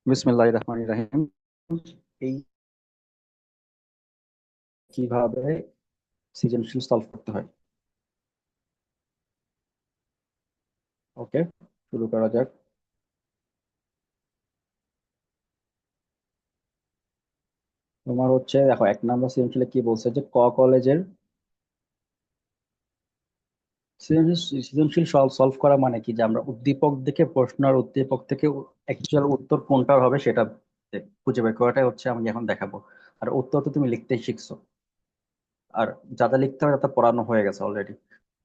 বিসমিল্লাহির রহমানির রহিম। এই কিভাবে সৃজনশীল সলভ করতে হয়। ওকে, শুরু করা যাক। তোমার হচ্ছে দেখো, 1 নম্বর সৃজনশীলে কি বলছে যে কলেজের সৃজনশীল সলভ করা মানে কি, যে আমরা উদ্দীপক দেখে প্রশ্ন আর উদ্দীপক থেকে অ্যাকচুয়াল উত্তর কোনটা হবে সেটা খুঁজে বের করাটাই হচ্ছে আমি এখন দেখাবো। আর উত্তর তো তুমি লিখতেই শিখছো, আর যা যা লিখতে হবে তা পড়ানো হয়ে গেছে অলরেডি।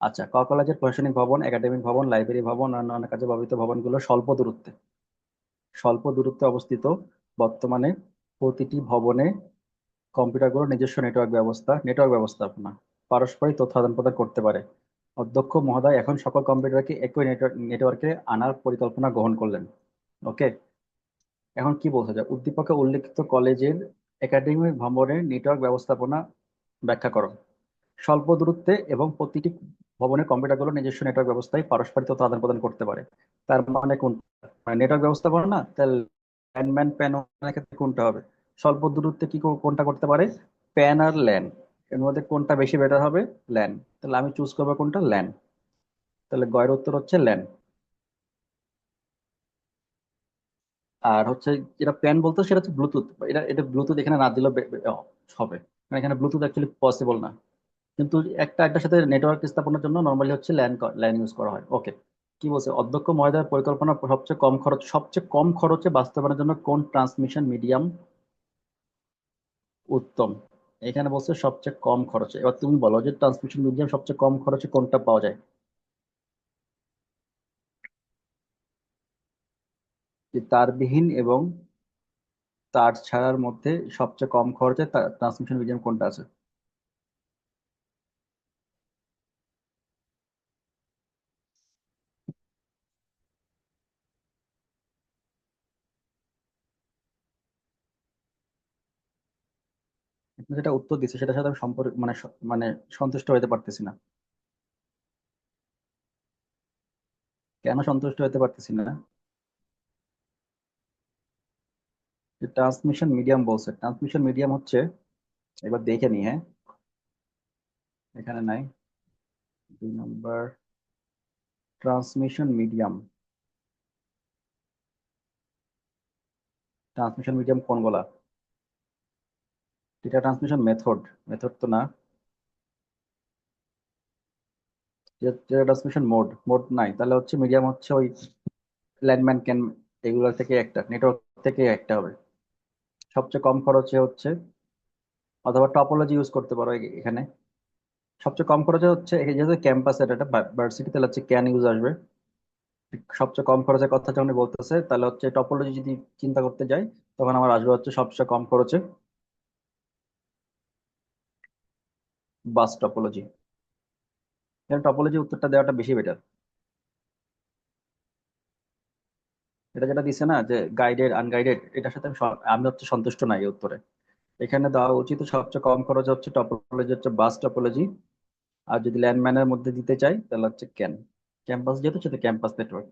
আচ্ছা, কলেজের প্রশাসনিক ভবন, একাডেমিক ভবন, লাইব্রেরি ভবন আর অন্যান্য কাজে ব্যবহৃত ভবনগুলো স্বল্প দূরত্বে অবস্থিত। বর্তমানে প্রতিটি ভবনে কম্পিউটারগুলোর নিজস্ব নেটওয়ার্ক ব্যবস্থাপনা, পারস্পরিক তথ্য আদান প্রদান করতে পারে। অধ্যক্ষ মহোদয় এখন সকল কম্পিউটারকে একই নেটওয়ার্কে আনার পরিকল্পনা গ্রহণ করলেন। ওকে, এখন কি বলছে যে উদ্দীপকে উল্লেখিত কলেজের একাডেমিক ভবনের নেটওয়ার্ক ব্যবস্থাপনা ব্যাখ্যা করো। স্বল্প দূরত্বে এবং প্রতিটি ভবনের কম্পিউটারগুলো নিজস্ব নেটওয়ার্ক ব্যবস্থায় পারস্পরিক তথ্য আদান প্রদান করতে পারে। তার মানে কোন, মানে নেটওয়ার্ক ব্যবস্থাপনা না, তাহলে ল্যান্ডম্যান প্যান ক্ষেত্রে কোনটা হবে? স্বল্প দূরত্বে কোনটা করতে পারে? প্যান আর ল্যান, এর মধ্যে কোনটা বেশি বেটার হবে? ল্যান। তাহলে আমি চুজ করবো কোনটা? ল্যান। তাহলে গয়ের উত্তর হচ্ছে ল্যান। আর হচ্ছে যেটা প্যান বলতো সেটা হচ্ছে ব্লুটুথ। এটা এটা ব্লুটুথ এখানে না দিলেও হবে, কারণ এখানে ব্লুটুথ অ্যাকচুয়ালি পসিবল না। কিন্তু একটার সাথে নেটওয়ার্ক স্থাপনের জন্য নর্মালি হচ্ছে ল্যান ল্যান ইউজ করা হয়। ওকে, কি বলছে, অধ্যক্ষ মহোদয়ের পরিকল্পনা সবচেয়ে কম খরচে বাস্তবায়নের জন্য কোন ট্রান্সমিশন মিডিয়াম উত্তম? এখানে বলছে সবচেয়ে কম খরচে। এবার তুমি বলো যে ট্রান্সমিশন মিডিয়াম সবচেয়ে কম খরচে কোনটা পাওয়া যায়? যে তারবিহীন এবং তার ছাড়ার মধ্যে সবচেয়ে কম খরচে ট্রান্সমিশন মিডিয়াম কোনটা আছে? আপনি যেটা উত্তর দিচ্ছে সেটার সাথে আমি সম্পর্ক মানে সন্তুষ্ট হতে পারতেছি না। কেন সন্তুষ্ট হতে পারতেছি না? যে ট্রান্সমিশন মিডিয়াম বলছে, ট্রান্সমিশন মিডিয়াম হচ্ছে, এবার দেখে নি, হ্যাঁ, এখানে নাই। 2 নম্বর, ট্রান্সমিশন মিডিয়াম। ট্রান্সমিশন মিডিয়াম কোনগুলা? এটা ট্রান্সমিশন মেথড, মেথড তো না। যেটা ট্রান্সমিশন মোড, মোড নাই, তাহলে হচ্ছে মিডিয়াম হচ্ছে ওই ল্যান্ডম্যান ক্যান, এগুলো থেকে একটা, নেটওয়ার্ক থেকে একটা হবে। সবচেয়ে কম খরচে হচ্ছে, অথবা টপোলজি ইউজ করতে পারো এখানে। সবচেয়ে কম খরচে হচ্ছে যেহেতু ক্যাম্পাসের এটা ভার্সিটি, তাহলে হচ্ছে ক্যান ইউজ আসবে। সবচেয়ে কম খরচের কথা যখন বলতেছে, তাহলে হচ্ছে টপোলজি যদি চিন্তা করতে যাই, তখন আমার আসবে হচ্ছে সবচেয়ে কম খরচে বাস টপোলজি। এখানে টপোলজি উত্তরটা দেওয়াটা বেশি বেটার। এটা যেটা দিছে না যে গাইডেড আনগাইডেড, এটার সাথে আমি হচ্ছে সন্তুষ্ট নাই এই উত্তরে। এখানে দেওয়া উচিত সবচেয়ে কম খরচ হচ্ছে টপোলজি, হচ্ছে বাস টপোলজি। আর যদি ল্যান্ডম্যানের মধ্যে দিতে চাই তাহলে হচ্ছে ক্যাম্পাস, যেহেতু সেটা ক্যাম্পাস নেটওয়ার্ক।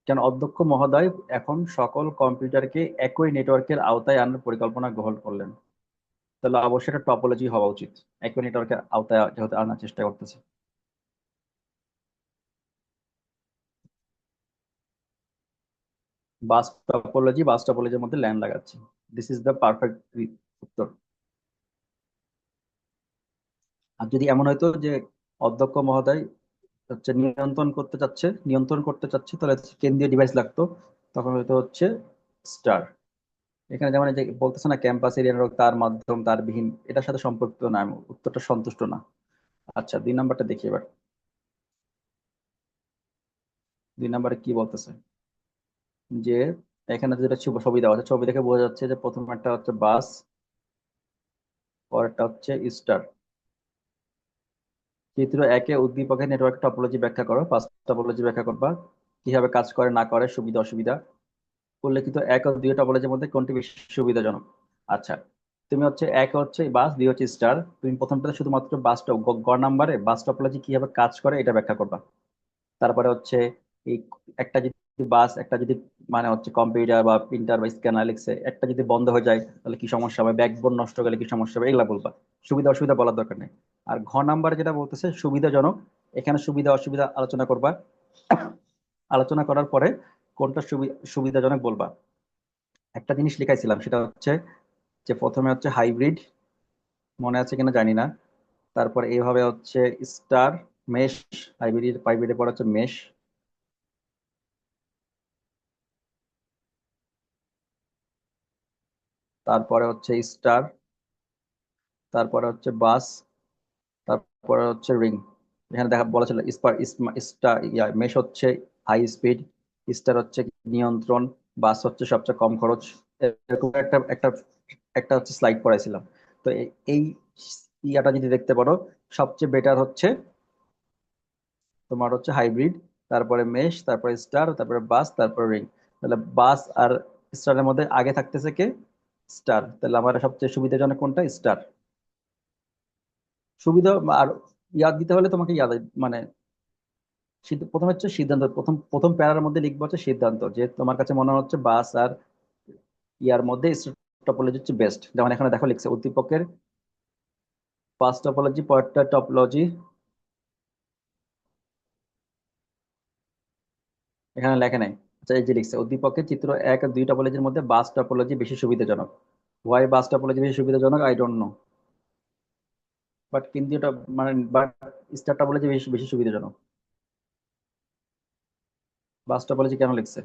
কেন, অধ্যক্ষ মহোদয় এখন সকল কম্পিউটারকে একই নেটওয়ার্কের আওতায় আনার পরিকল্পনা গ্রহণ করলেন। তাহলে অবশ্যই এটা টপোলজি হওয়া উচিত, একই নেটওয়ার্কের আওতায় যেহেতু আনার চেষ্টা করতেছে। বাস টপোলজির মধ্যে ল্যান্ড লাগাচ্ছি। দিস ইজ দ্য পারফেক্ট উত্তর। আর যদি এমন হয়তো যে অধ্যক্ষ মহোদয় হচ্ছে নিয়ন্ত্রণ করতে চাচ্ছে, তাহলে হচ্ছে কেন্দ্রীয় ডিভাইস লাগতো, তখন হয়তো হচ্ছে স্টার। এখানে যেমন এই যে বলতেছে না ক্যাম্পাস এরিয়ার তার মাধ্যম তারবিহীন, এটার সাথে সম্পর্কিত না, আমি উত্তরটা সন্তুষ্ট না। আচ্ছা, 2 নম্বরটা দেখি এবার। 2 নম্বরে কি বলতেছে, যে এখানে যেটা ছবি দেওয়া আছে, ছবি দেখে বোঝা যাচ্ছে যে প্রথম একটা হচ্ছে বাস, পরেরটা হচ্ছে স্টার। চিত্র 1-এ উদ্দীপকের নেটওয়ার্ক টপোলজি ব্যাখ্যা করো। বাস টপোলজি ব্যাখ্যা করবা, কিভাবে কাজ করে না করে, সুবিধা অসুবিধা। উল্লেখিত 1 ও 2 টপোলজির মধ্যে কোনটি বেশি সুবিধাজনক? আচ্ছা, তুমি হচ্ছে 1 হচ্ছে বাস, 2 হচ্ছে স্টার। তুমি প্রথমটাতে শুধুমাত্র গ নাম্বারে বাস টপোলজি কিভাবে কাজ করে এটা ব্যাখ্যা করবা। তারপরে হচ্ছে এই একটা বাস একটা যদি মানে হচ্ছে কম্পিউটার বা প্রিন্টার বা স্ক্যানার লিখছে, একটা যদি বন্ধ হয়ে যায় তাহলে কি সমস্যা হবে, ব্যাকবোন নষ্ট হয়ে গেলে কি সমস্যা হবে, এগুলা বলবা। সুবিধা অসুবিধা বলার দরকার নেই। আর ঘ নাম্বার যেটা বলতেছে সুবিধাজনক, এখানে সুবিধা অসুবিধা আলোচনা করবা। আলোচনা করার পরে কোনটা সুবিধাজনক বলবা। একটা জিনিস লিখাইছিলাম, সেটা হচ্ছে যে প্রথমে হচ্ছে হাইব্রিড, মনে আছে কিনা জানি না। তারপর এইভাবে হচ্ছে স্টার, মেশ, হাইব্রিড হাইব্রিডের পর হচ্ছে মেশ, তারপরে হচ্ছে স্টার, তারপরে হচ্ছে বাস, তারপরে হচ্ছে রিং। এখানে দেখা বলা ছিল স্টার, মেশ হচ্ছে হাই স্পিড, স্টার হচ্ছে নিয়ন্ত্রণ, বাস হচ্ছে সবচেয়ে কম খরচ। এরকম একটা একটা একটা হচ্ছে স্লাইড পড়াইছিলাম। তো এই ইয়াটা যদি দেখতে পারো, সবচেয়ে বেটার হচ্ছে তোমার হচ্ছে হাইব্রিড, তারপরে মেশ, তারপরে স্টার, তারপরে বাস, তারপরে রিং। তাহলে বাস আর স্টারের মধ্যে আগে থাকতেছে কে? স্টার। তাহলে আমার সবচেয়ে সুবিধাজনক কোনটা? স্টার। সুবিধা আর ইয়াদ দিতে হলে তোমাকে ইয়াদ মানে প্রথম হচ্ছে সিদ্ধান্ত, প্রথম প্রথম প্যারার মধ্যে লিখবো হচ্ছে সিদ্ধান্ত, যে তোমার কাছে মনে হচ্ছে বাস আর ইয়ার মধ্যে টপোলজি হচ্ছে বেস্ট। যেমন এখানে দেখো লিখছে উদ্দীপকের ফার্স্ট টপোলজি, পরেরটা টপোলজি, এখানে লেখে নাই। আচ্ছা, এই যে লিখছে উদ্দীপকের চিত্র 1 আর 2 টপোলজির মধ্যে বাস টপোলজি বেশি সুবিধাজনক। ওয়াই বাস টপোলজি বেশি সুবিধাজনক, আই ডোন্ট নো। বাট কিন্তু এটা মানে বাট স্টার টপোলজি বেশি বেশি সুবিধাজনক। বাস টপোলজি কেন লিখছে?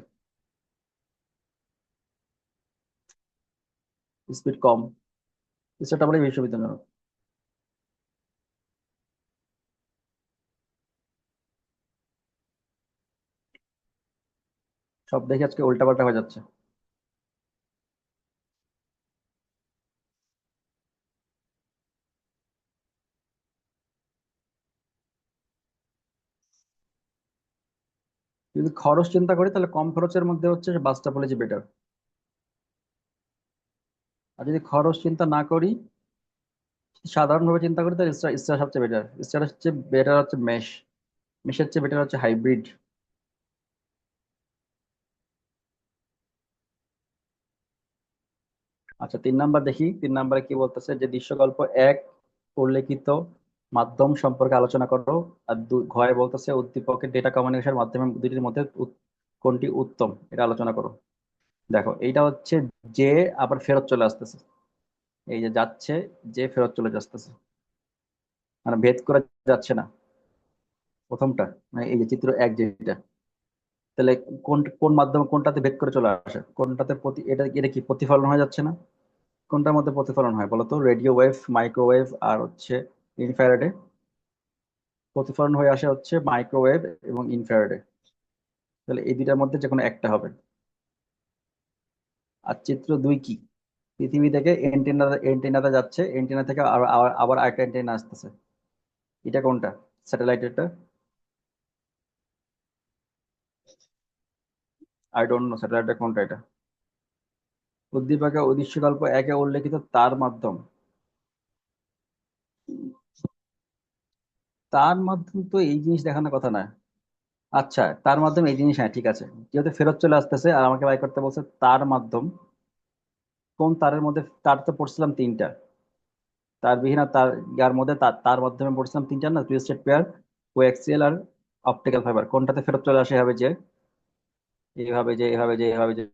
স্পিড কম, স্টার টপোলজি বেশি সুবিধাজনক। সব দেখে আজকে উল্টাপাল্টা হয়ে যাচ্ছে। যদি খরচ চিন্তা করি তাহলে কম খরচের মধ্যে হচ্ছে বাস টপোলজি বেটার। আর যদি খরচ চিন্তা না করি, সাধারণভাবে চিন্তা করি, তাহলে স্টার স্টার সবচেয়ে বেটার। স্টার হচ্ছে বেটার হচ্ছে মেশ, মেশের চেয়ে বেটার হচ্ছে হাইব্রিড। আচ্ছা, 3 নাম্বার দেখি। 3 নাম্বারে কি বলতেছে, যে দৃশ্যকল্প 1 উল্লেখিত মাধ্যম সম্পর্কে আলোচনা করো। আর ঘয়ে বলতেছে উদ্দীপকের ডেটা কমিউনিকেশন মাধ্যমে দুটির মধ্যে কোনটি উত্তম, এটা আলোচনা করো। দেখো এইটা হচ্ছে যে আবার ফেরত চলে আসতেছে, এই যে যাচ্ছে, যে ফেরত চলে আসতেছে, মানে ভেদ করে যাচ্ছে না প্রথমটা। মানে এই যে চিত্র 1 যেটা, তাহলে কোন কোন মাধ্যমে কোনটাতে ভেদ করে চলে আসে, কোনটাতে এটা এটা কি প্রতিফলন হয়ে যাচ্ছে না? কোনটার মধ্যে প্রতিফলন হয় বলতো? রেডিও ওয়েভ, মাইক্রোওয়েভ আর হচ্ছে ইনফ্রারেডে। প্রতিফলন হয়ে আসে হচ্ছে মাইক্রোওয়েভ এবং ইনফ্রারেডে। তাহলে এই দুইটার মধ্যে যে কোনো একটা হবে। আর চিত্র 2 কি? পৃথিবী থেকে এন্টেনাতে যাচ্ছে, এন্টেনা থেকে আবার আবার আবার আরেকটা এন্টেনা আসতেছে, এটা কোনটা? স্যাটেলাইটেরটা? আই ডোন্ট নো স্যাটেলাইটের কোনটা এটা। উদ্দীপকে উদ্দেশ্যকল্প 1-এ উল্লেখিত তার মাধ্যম, তার মাধ্যম তো এই জিনিস দেখানোর কথা না। আচ্ছা, তার মাধ্যমে এই জিনিস, হ্যাঁ ঠিক আছে। যেহেতু ফেরত চলে আসতেছে আর আমাকে বাই করতে বলছে তার মাধ্যম, কোন তারের মধ্যে? তার তো পড়ছিলাম 3টা, তার বিহীন আর তার ইয়ার মধ্যে তার তার মাধ্যমে পড়ছিলাম 3টা না, twisted pair, coaxial R optical fibre. কোনটাতে ফেরত চলে আসে? হবে যে এইভাবে, যে এইভাবে, যে এইভাবে, যে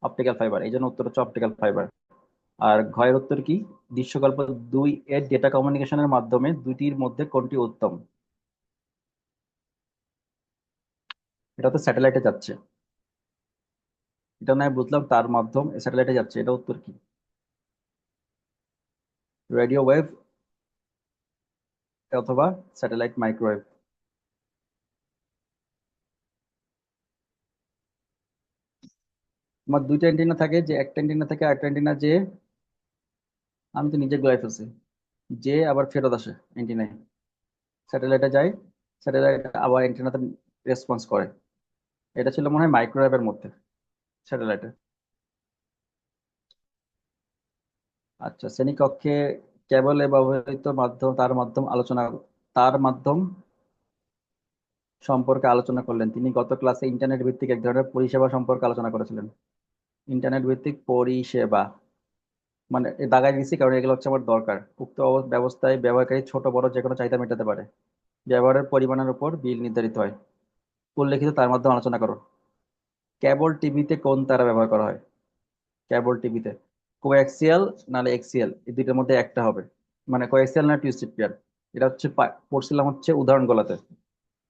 অপটিক্যাল ফাইবার, এই জন্য উত্তর হচ্ছে অপটিক্যাল ফাইবার। আর ঘয়ের উত্তর কি? দৃশ্যকল্প 2 এর ডেটা কমিউনিকেশনের মাধ্যমে দুইটির মধ্যে কোনটি উত্তম? এটা তো স্যাটেলাইটে যাচ্ছে, এটা নয় বুঝলাম, তার মাধ্যম স্যাটেলাইটে যাচ্ছে, এটা উত্তর কি? রেডিও ওয়েভ অথবা স্যাটেলাইট মাইক্রোওয়েভ। তোমার দুইটা অ্যান্টেনা থাকে, যে একটা অ্যান্টেনা থেকে আরেকটা অ্যান্টেনা যে, আমি তো নিজে গুলাই ফেলছি, যে আবার ফেরত আসে অ্যান্টেনায়, স্যাটেলাইটে যায়, স্যাটেলাইট আবার অ্যান্টেনাতে রেসপন্স করে। এটা ছিল মনে হয় মাইক্রোওয়েভের মধ্যে, স্যাটেলাইটে। আচ্ছা, শ্রেণীকক্ষে কেবলে ব্যবহৃত মাধ্যম, তার মাধ্যম আলোচনা, তার মাধ্যম সম্পর্কে আলোচনা করলেন। তিনি গত ক্লাসে ইন্টারনেট ভিত্তিক এক ধরনের পরিষেবা সম্পর্কে আলোচনা করেছিলেন। ইন্টারনেট ভিত্তিক পরিষেবা মানে এ দাগায় দিচ্ছি কারণ এগুলো হচ্ছে আমার দরকার। উক্ত ব্যবস্থায় ব্যবহারকারী ছোট বড় যে কোনো চাহিদা মেটাতে পারে। ব্যবহারের পরিমাণের উপর বিল নির্ধারিত হয়। উল্লেখিত তার মাধ্যমে আলোচনা করো। কেবল টিভিতে কোন তারা ব্যবহার করা হয়? কেবল টিভিতে কোয়াক্সিয়াল নাহলে এক্সিয়াল, এই দুইটার মধ্যে একটা হবে। মানে কোয়াক্সিয়াল না টুইস্টেড পেয়ার। এটা হচ্ছে পড়ছিলাম হচ্ছে উদাহরণগুলোতে।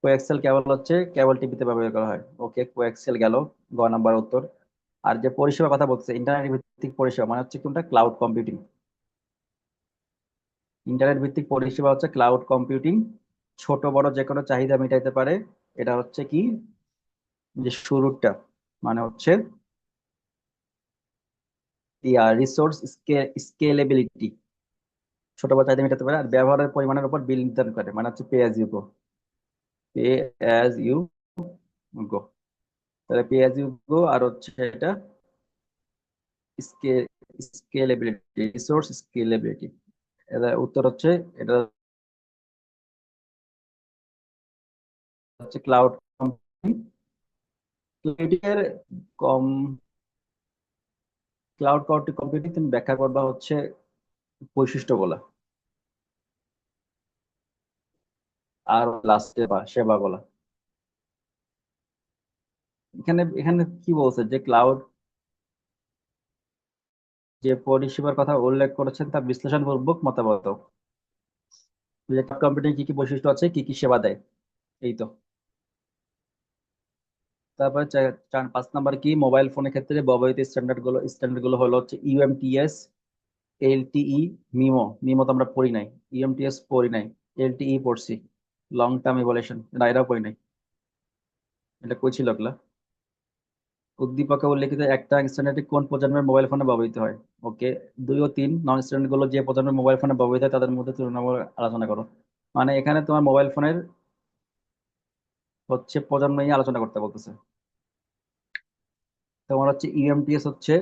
কোয়াক্সিয়াল কেবল হচ্ছে কেবল টিভিতে ব্যবহার করা হয়। ওকে, কোয়াক্সিয়াল গেল, গ নাম্বার উত্তর। আর যে পরিষেবা কথা বলছে ইন্টারনেট ভিত্তিক পরিষেবা মানে হচ্ছে কোনটা, ক্লাউড কম্পিউটিং। ইন্টারনেট ভিত্তিক পরিষেবা হচ্ছে ক্লাউড কম্পিউটিং। ছোট বড় যে কোনো চাহিদা মেটাইতে পারে। এটা হচ্ছে কি, যে শুরুটা মানে হচ্ছে ইয়া রিসোর্স স্কেলেবিলিটি। ছোট বড় চাহিদা মেটাতে পারে আর ব্যবহারের পরিমাণের উপর বিল নির্ধারণ করে মানে হচ্ছে pay as you go. Pay as you go. তাহলে পে অ্যাজ ইউ গো আর হচ্ছে এটা স্কেলেবিলিটি, রিসোর্স স্কেলেবিলিটি। এটা উত্তর হচ্ছে, এটা হচ্ছে ক্লাউড কম্পিউটিং। এর কম ক্লাউড কম্পিউটিং তুমি ব্যাখ্যা করবা হচ্ছে বৈশিষ্ট্যগুলা আর লাস্টে বা সেবাগুলা। এখানে এখানে কি বলছে যে ক্লাউড যে পরিষেবার কথা উল্লেখ করেছেন তা বিশ্লেষণপূর্বক মতামত দাও। যে ক্লাউড কম্পিউটিং কি কি বৈশিষ্ট্য আছে, কি কি সেবা দেয়, এই তো। তারপরে 5 নাম্বার কি, মোবাইল ফোনের ক্ষেত্রে ব্যবহৃত স্ট্যান্ডার্ড গুলো হলো হচ্ছে ইউএমটিএস, এলটিই, মিমো। মিমো তো আমরা পড়ি নাই। ইউএমটিএস পড়ি নাই, এলটিই পড়ছি। লং টার্ম ইভ্যালুয়েশন না, এটাও পড়ি নাই। এটা কই ছিল এগুলা? উদ্দীপকে উল্লেখিত একটা স্ট্যান্ডার্ডটি কোন প্রজন্মের মোবাইল ফোনে ব্যবহৃত হয়? ওকে, 2 ও 3 নন স্ট্যান্ডার্ড গুলো যে প্রজন্মের মোবাইল ফোনে ব্যবহৃত হয় তাদের মধ্যে তুলনামূলক আলোচনা করো। মানে এখানে তোমার মোবাইল ফোনের হচ্ছে প্রজন্ম নিয়ে আলোচনা করতে বলতেছে। তোমার হচ্ছে ইউএমটিএস হচ্ছে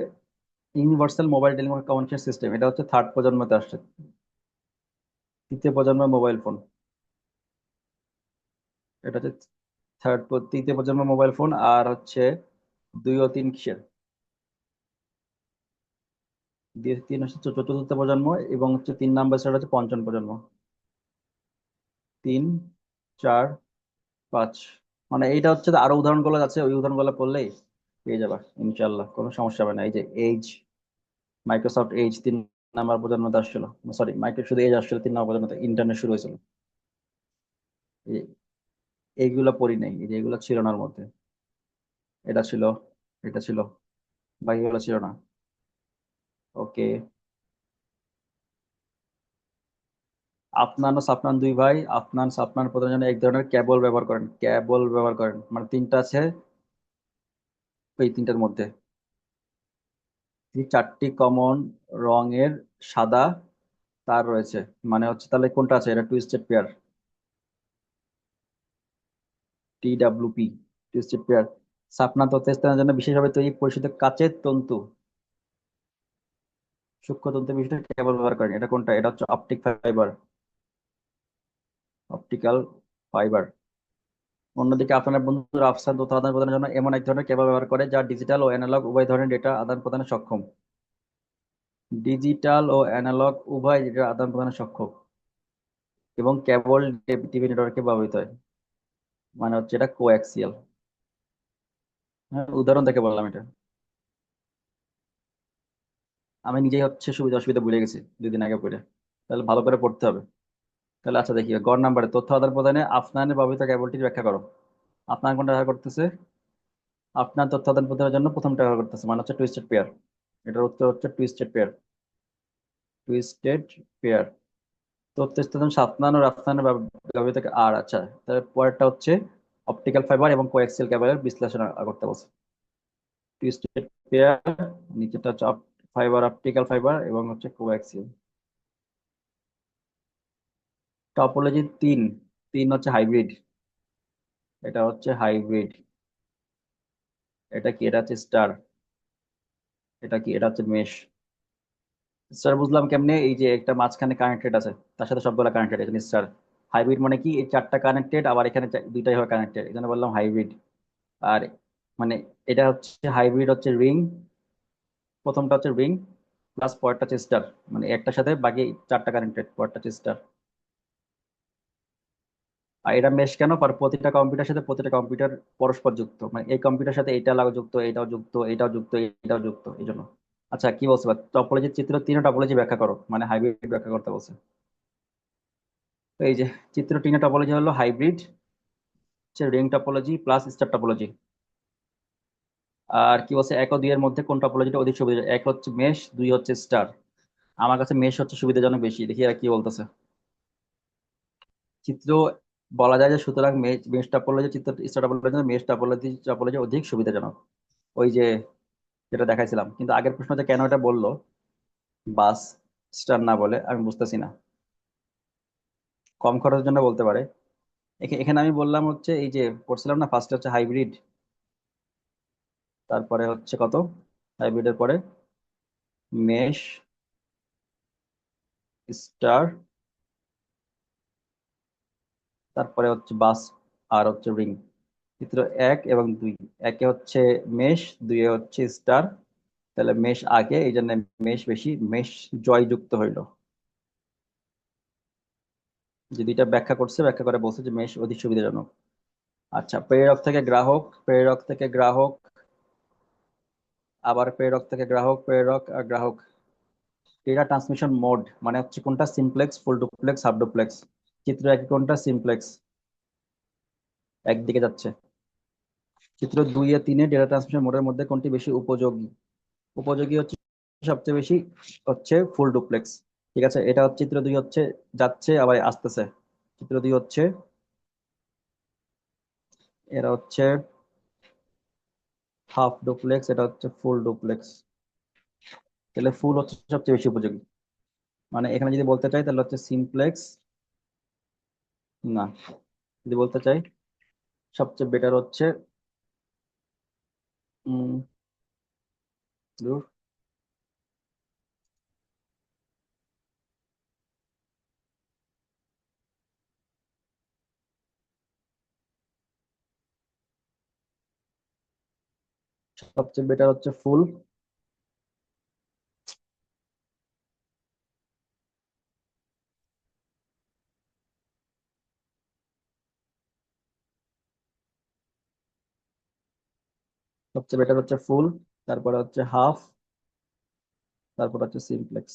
ইউনিভার্সাল মোবাইল টেলিকমিউনিকেশন সিস্টেম, এটা হচ্ছে থার্ড প্রজন্মতে আসছে। তৃতীয় প্রজন্মের মোবাইল ফোন, এটা হচ্ছে তৃতীয় প্রজন্মের মোবাইল ফোন। আর হচ্ছে 2 ও 3 কিসের, 2 3 হচ্ছে চতুর্থ প্রজন্ম। এবং হচ্ছে 3 নাম্বার সেটা হচ্ছে পঞ্চম প্রজন্ম। 3 4 5, মানে এইটা হচ্ছে যে আরো উদাহরণগুলো আছে, ওই উদাহরণগুলো পড়লেই পেয়ে যাবা ইনশাল্লাহ, কোনো সমস্যা হবে না। এই যে এইচ, মাইক্রোসফট এইচ 3 নাম্বার প্রজন্মতে আসছিল। সরি, মাইক্রো শুধু এইচ আসছিল 3 নাম্বার প্রজন্মতে, ইন্টারনেট শুরু হয়েছিল। এই- এইগুলো পড়ি নাই, এই যে এগুলো ছিল না ওর মধ্যে। এটা ছিল, এটা ছিল, বাকিগুলো ছিল না। ওকে। আফনান ও সাফনান দুই ভাই, আফনান সাফনান প্রথম জন্য এক ধরনের কেবল ব্যবহার করেন। কেবল ব্যবহার করেন মানে তিনটা আছে, ওই তিনটার মধ্যে এই 4টি কমন রঙের সাদা তার রয়েছে। মানে হচ্ছে তাহলে কোনটা আছে, এটা twisted pair. TWP, twisted pair. সাপনা তথ্য স্থানের জন্য বিশেষভাবে তৈরি পরিচিত কাচের তন্তু, সূক্ষ্ম তন্তু বিশিষ্ট কেবল ব্যবহার করেন। এটা কোনটা, এটা হচ্ছে অপটিক ফাইবার, অপটিক্যাল ফাইবার। অন্যদিকে আপনার বন্ধুরা আফসান তথ্য আদান প্রদানের জন্য এমন এক ধরনের কেবল ব্যবহার করে যা ডিজিটাল ও অ্যানালগ উভয় ধরনের ডেটা আদান প্রদানে সক্ষম। ডিজিটাল ও অ্যানালগ উভয় ডেটা আদান প্রদানে সক্ষম এবং কেবল টিভি নেটওয়ার্কে ব্যবহৃত হয়। মানে হচ্ছে এটা কোঅ্যাক্সিয়াল। হ্যাঁ, উদাহরণ দেখে বললাম এটা। আমি নিজেই হচ্ছে সুবিধা অসুবিধা ভুলে গেছি 2 দিন আগে পড়ে। তাহলে ভালো করে পড়তে হবে। তাহলে আচ্ছা দেখি, নাম্বারে তথ্য আদান প্রদানে আফনানের ব্যবহৃত কেবলটির ব্যাখ্যা করো। আপনার কোনটা ব্যবহার করতেছে? আপনার তথ্য আদান প্রদানের জন্য প্রথমটা ব্যবহার করতেছে মানে হচ্ছে টুইস্টেড পেয়ার। এটার উত্তর হচ্ছে টুইস্টেড পেয়ার। Twisted pair. তথ্য স্থানান্তর সাফনান ও রাফসানের ব্যবহৃত আর আচ্ছা, তাহলে পরেরটা হচ্ছে অপটিক্যাল ফাইবার এবং কোয়াক্সিয়াল কেবলের বিশ্লেষণ করতে বলছে। টুইস্টেড পেয়ার, নিচেটা হচ্ছে ফাইবার, অপটিক্যাল ফাইবার এবং হচ্ছে কোয়াক্সিয়াল। টপোলজি 3, 3 হচ্ছে হাইব্রিড। এটা হচ্ছে হাইব্রিড। এটা কি, এটা হচ্ছে স্টার। এটা কি, এটা হচ্ছে মেশ। স্টার বুঝলাম কেমনে, এই যে একটা মাঝখানে কানেক্টেড আছে, তার সাথে সবগুলা কানেক্টেড, এটা স্টার। হাইব্রিড মানে কি, এই চারটা কানেক্টেড, আবার এখানে দুইটাই হবে কানেক্টেড, এই জন্য বললাম হাইব্রিড। আর মানে এটা হচ্ছে হাইব্রিড হচ্ছে রিং, প্রথমটা হচ্ছে রিং প্লাস পরেরটা হচ্ছে স্টার, মানে একটার সাথে বাকি চারটা কানেক্টেড, পরেরটা হচ্ছে স্টার। আর এটা মেশ কেন, প্রতিটা কম্পিউটার সাথে প্রতিটা কম্পিউটার পরস্পর যুক্ত, মানে এই কম্পিউটার সাথে এটা লাগা যুক্ত, এটাও যুক্ত, এটাও যুক্ত, এটাও যুক্ত, এই জন্য। আচ্ছা কি বলছে, টপোলজির চিত্র তিনটা টপোলজি ব্যাখ্যা করো, মানে হাইব্রিড ব্যাখ্যা করতে বলছে। তো এই যে চিত্র তিনটা টপোলজি হলো হাইব্রিড, হচ্ছে ring topology plus star topology. আর কি বলছে, এক ও দুই এর মধ্যে কোন টপোলজিটা অধিক সুবিধা, এক হচ্ছে মেশ, দুই হচ্ছে স্টার। আমার কাছে মেশ হচ্ছে সুবিধাজনক বেশি, দেখি আর কি বলতেছে। চিত্র বলা যায় যে সুতরাং মেশ মেশ টপোলজি চিত্র star topology mesh topology topology অধিক সুবিধাজনক। ওই যে যেটা দেখাইছিলাম, কিন্তু আগের প্রশ্ন যে কেন এটা বললো বাস স্টার না বলে, আমি বুঝতেছি না। কম খরচের জন্য বলতে পারে। এখানে আমি বললাম হচ্ছে এই যে পড়ছিলাম না, ফার্স্টে হচ্ছে হাইব্রিড, তারপরে হচ্ছে কত, হাইব্রিডের পরে মেশ, স্টার, তারপরে হচ্ছে বাস, আর হচ্ছে রিং। চিত্র এক এবং দুই, একে হচ্ছে মেশ, দুইয়ে হচ্ছে স্টার, তাহলে মেশ আগে, এই জন্য মেশ বেশি, মেশ জয়যুক্ত হইলো। যে দুইটা ব্যাখ্যা করছে, ব্যাখ্যা করে বলছে যে মেশ অধিক সুবিধাজনক। আচ্ছা, প্রেরক থেকে গ্রাহক, প্রেরক থেকে গ্রাহক, আবার প্রেরক থেকে গ্রাহক, প্রেরক আর গ্রাহক। ডেটা ট্রান্সমিশন মোড মানে হচ্ছে কোনটা, simplex, full duplex, half duplex. চিত্র এক কোনটা, সিমপ্লেক্স, একদিকে যাচ্ছে। চিত্র দুই এ তিনে ডেটা ট্রান্সমিশন মোডের মধ্যে কোনটি বেশি উপযোগী, উপযোগী হচ্ছে সবচেয়ে বেশি হচ্ছে ফুল ডুপ্লেক্স। ঠিক আছে, এটা হচ্ছে চিত্র দুই হচ্ছে যাচ্ছে আবার আসতেছে, চিত্র দুই হচ্ছে, এরা হচ্ছে হাফ ডুপ্লেক্স, এটা হচ্ছে ফুল ডুপ্লেক্স। তাহলে ফুল হচ্ছে সবচেয়ে বেশি উপযোগী, মানে এখানে যদি বলতে চাই তাহলে হচ্ছে সিমপ্লেক্স, না, যদি বলতে চাই সবচেয়ে বেটার হচ্ছে উম ধুর, সবচেয়ে বেটার হচ্ছে ফুল, সবচেয়ে বেটার হচ্ছে ফুল, তারপরে হচ্ছে হাফ, তারপর হচ্ছে সিমপ্লেক্স।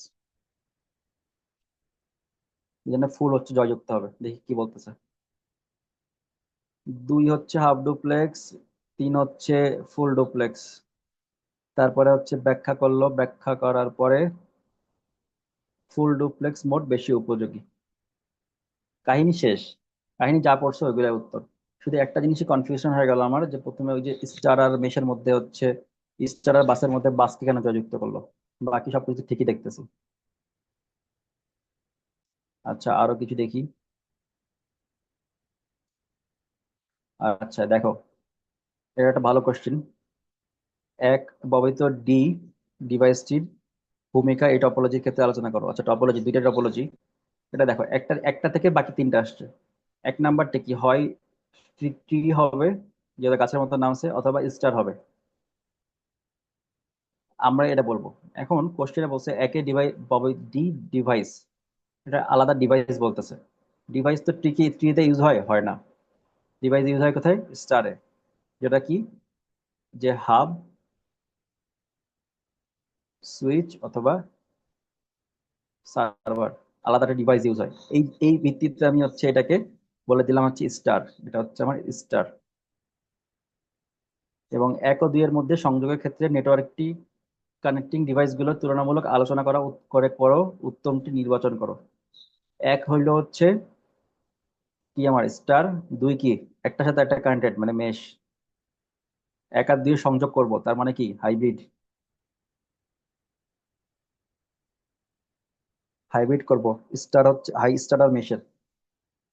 এই জন্য ফুল হচ্ছে জয়যুক্ত হবে, দেখি কি বলতেছে। দুই হচ্ছে হাফ ডুপ্লেক্স, তিন হচ্ছে ফুল ডুপ্লেক্স। তারপরে হচ্ছে ব্যাখ্যা করলো, ব্যাখ্যা করার পরে ফুল ডুপ্লেক্স মোড বেশি উপযোগী। কাহিনী শেষ, কাহিনী যা পড়ছে ওইগুলাই উত্তর। শুধু একটা জিনিসই কনফিউশন হয়ে গেল আমার, যে প্রথমে ওই যে স্টার আর মেশের মধ্যে হচ্ছে, স্টার আর বাসের মধ্যে বাসকে কেন জয়যুক্ত করলো, বাকি সবকিছু ঠিকই দেখতেছি। আচ্ছা আরো কিছু দেখি। আচ্ছা দেখো, এটা একটা ভালো কোশ্চেন। এক ব্যবহৃত ডিভাইসটির ভূমিকা এই টপোলজির ক্ষেত্রে আলোচনা করো। আচ্ছা টপোলজি, দুইটা টপোলজি, এটা দেখো, একটা একটা থেকে বাকি তিনটা আসছে। এক নাম্বারটা কি হয়, ট্রি হবে, যেটা গাছের মতো নামছে, অথবা স্টার হবে, আমরা এটা বলবো। এখন কোশ্চেনে বলছে একে ডিভাইস, ডি ডিভাইস, এটা আলাদা ডিভাইস বলতেছে। ডিভাইস তো ট্রিতে ইউজ হয়, হয় না। ডিভাইস ইউজ হয় কোথায়, স্টারে, যেটা কি, যে হাব, সুইচ অথবা সার্ভার, আলাদা একটা ডিভাইস ইউজ হয়। এই এই ভিত্তিতে আমি হচ্ছে এটাকে বলে দিলাম হচ্ছে স্টার, এটা হচ্ছে আমার স্টার। এবং এক ও দুই এর মধ্যে সংযোগের ক্ষেত্রে নেটওয়ার্কটি কানেক্টিং ডিভাইসগুলোর তুলনামূলক আলোচনা করা করে করো, উত্তমটি নির্বাচন করো। এক হইল হচ্ছে কি আমার স্টার, দুই কি একটার সাথে একটা কানেক্টেড মানে মেশ, এক আর দুই সংযোগ করব, তার মানে কি হাইব্রিড, হাইব্রিড করব। স্টার হচ্ছে হাই, স্টার আর মেশের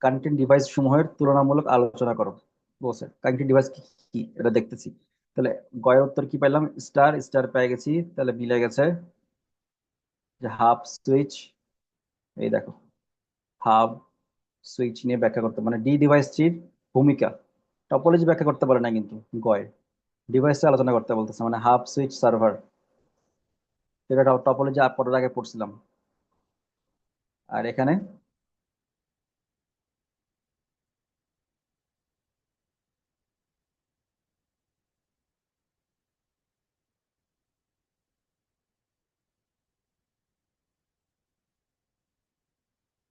কানেক্টিং ডিভাইস সমূহের তুলনামূলক আলোচনা করো বলছে। কানেক্টিং ডিভাইস কি কি এটা দেখতেছি। তাহলে গয়ের উত্তর কি পাইলাম, স্টার, স্টার পেয়ে গেছি, তাহলে মিলে গেছে। যে হাফ সুইচ, এই দেখো, হাফ সুইচ নিয়ে ব্যাখ্যা করতে মানে ডি ডিভাইসটির ভূমিকা। টপোলজি ব্যাখ্যা করতে পারে না কিন্তু গয়, ডিভাইসটা আলোচনা করতে বলতেছে, মানে হাব সুইচ সার্ভার, যেটা টপোলজি পড়ার আগে পড়ছিলাম। আর এখানে